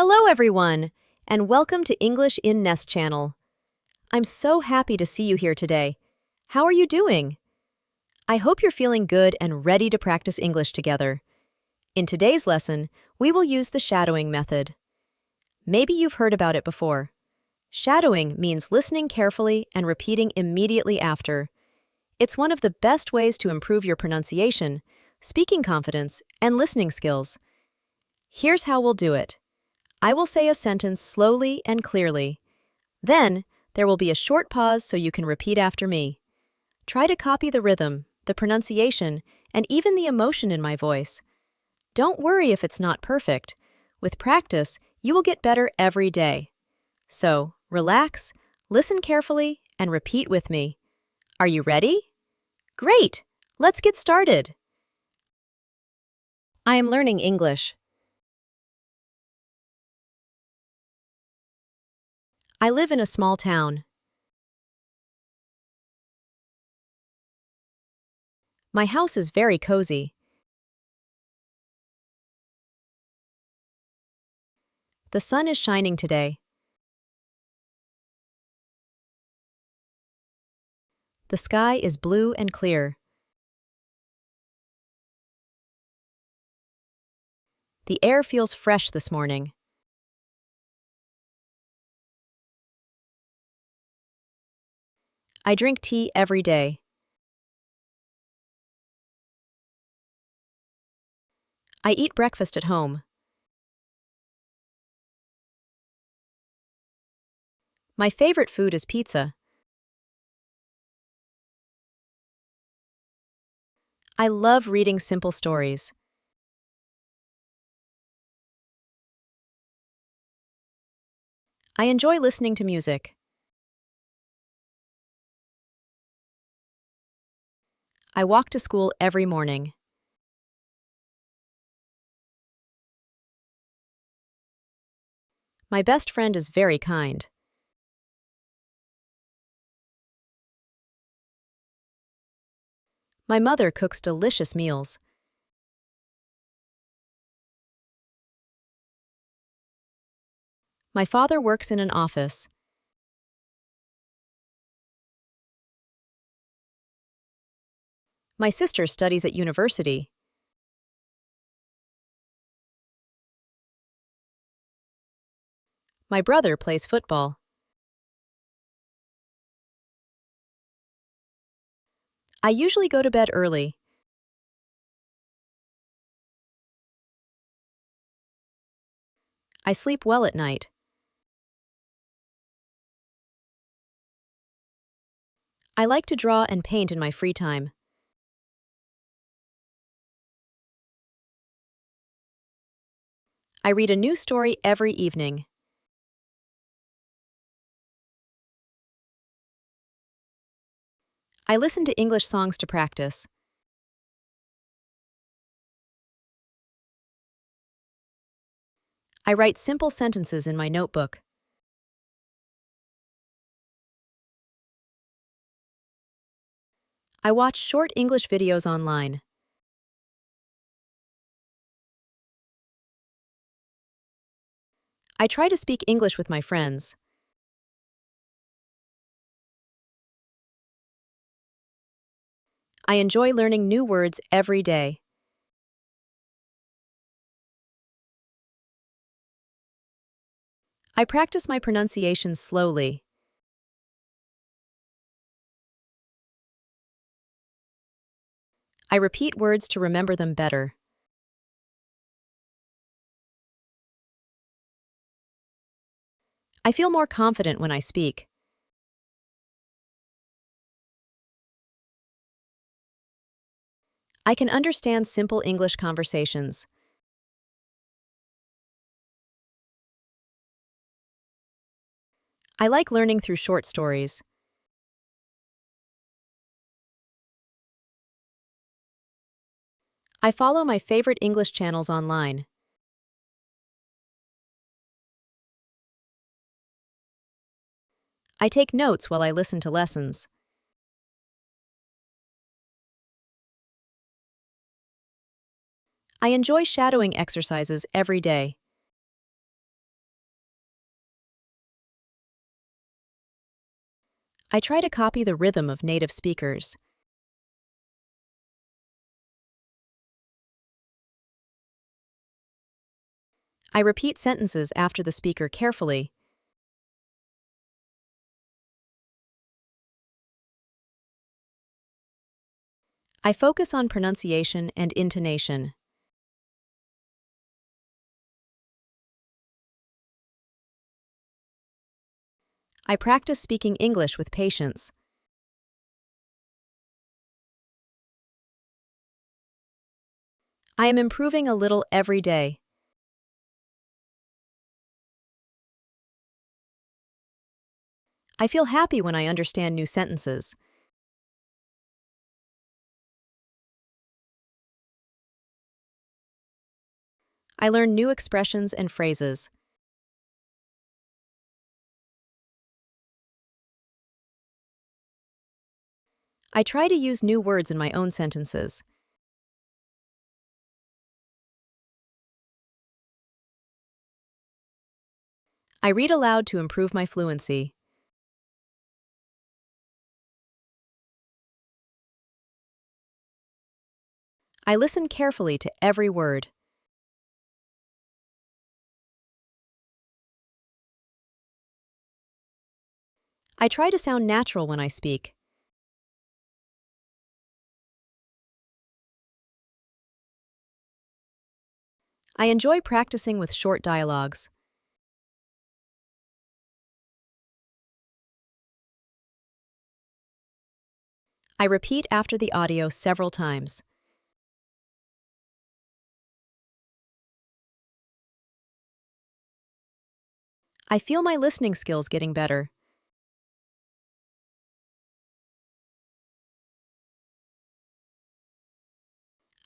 Hello, everyone, and welcome to English in Nest channel. I'm so happy to see you here today. How are you doing? I hope you're feeling good and ready to practice English together. In today's lesson, we will use the shadowing method. Maybe you've heard about it before. Shadowing means listening carefully and repeating immediately after. It's one of the best ways to improve your pronunciation, speaking confidence, and listening skills. Here's how we'll do it. I will say a sentence slowly and clearly. Then, there will be a short pause so you can repeat after me. Try to copy the rhythm, the pronunciation, and even the emotion in my voice. Don't worry if it's not perfect. With practice, you will get better every day. So, relax, listen carefully, and repeat with me. Are you ready? Great! Let's get started. I am learning English. I live in a small town. My house is very cozy. The sun is shining today. The sky is blue and clear. The air feels fresh this morning. I drink tea every day. I eat breakfast at home. My favorite food is pizza. I love reading simple stories. I enjoy listening to music. I walk to school every morning. My best friend is very kind. My mother cooks delicious meals. My father works in an office. My sister studies at university. My brother plays football. I usually go to bed early. I sleep well at night. I like to draw and paint in my free time. I read a new story every evening. I listen to English songs to practice. I write simple sentences in my notebook. I watch short English videos online. I try to speak English with my friends. I enjoy learning new words every day. I practice my pronunciation slowly. I repeat words to remember them better. I feel more confident when I speak. I can understand simple English conversations. I like learning through short stories. I follow my favorite English channels online. I take notes while I listen to lessons. I enjoy shadowing exercises every day. I try to copy the rhythm of native speakers. I repeat sentences after the speaker carefully. I focus on pronunciation and intonation. I practice speaking English with patience. I am improving a little every day. I feel happy when I understand new sentences. I learn new expressions and phrases. I try to use new words in my own sentences. I read aloud to improve my fluency. I listen carefully to every word. I try to sound natural when I speak. I enjoy practicing with short dialogues. I repeat after the audio several times. I feel my listening skills getting better.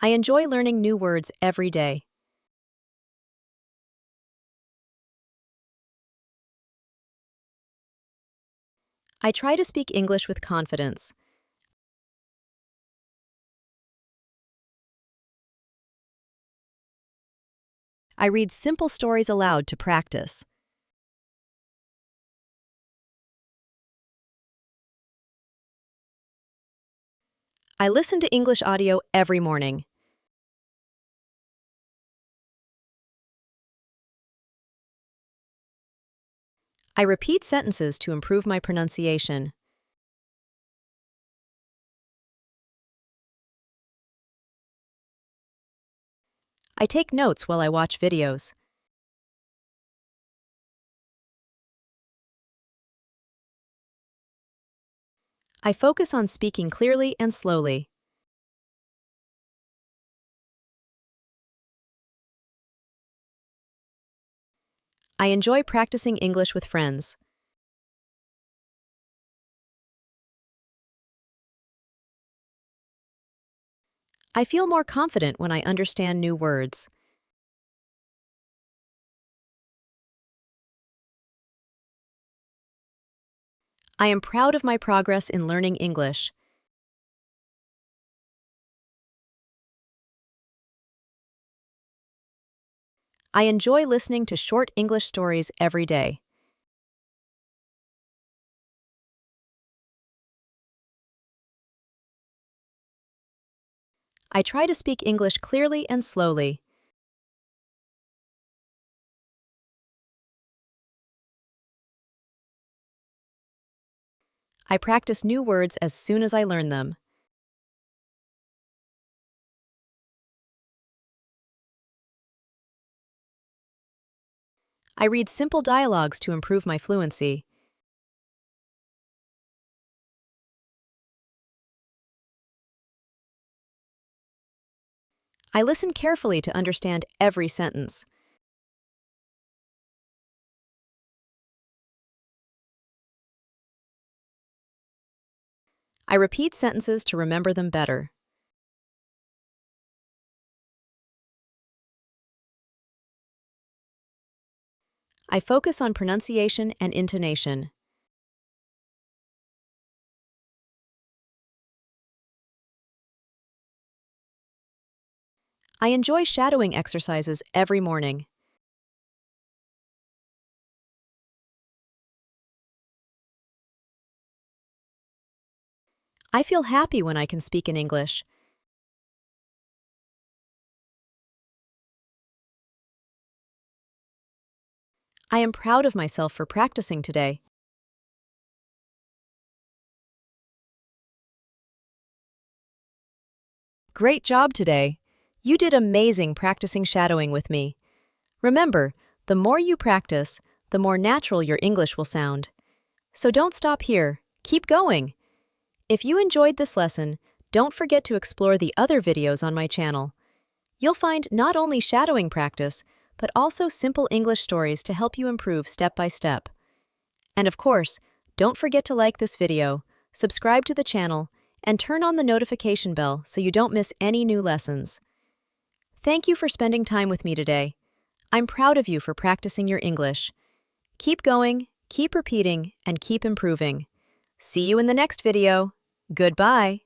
I enjoy learning new words every day. I try to speak English with confidence. I read simple stories aloud to practice. I listen to English audio every morning. I repeat sentences to improve my pronunciation. I take notes while I watch videos. I focus on speaking clearly and slowly. I enjoy practicing English with friends. I feel more confident when I understand new words. I am proud of my progress in learning English. I enjoy listening to short English stories every day. I try to speak English clearly and slowly. I practice new words as soon as I learn them. I read simple dialogues to improve my fluency. I listen carefully to understand every sentence. I repeat sentences to remember them better. I focus on pronunciation and intonation. I enjoy shadowing exercises every morning. I feel happy when I can speak in English. I am proud of myself for practicing today. Great job today. You did amazing practicing shadowing with me. Remember, the more you practice, the more natural your English will sound. So don't stop here. Keep going. If you enjoyed this lesson, don't forget to explore the other videos on my channel. You'll find not only shadowing practice, but also simple English stories to help you improve step by step. And of course, don't forget to like this video, subscribe to the channel, and turn on the notification bell so you don't miss any new lessons. Thank you for spending time with me today. I'm proud of you for practicing your English. Keep going, keep repeating, and keep improving. See you in the next video. Goodbye.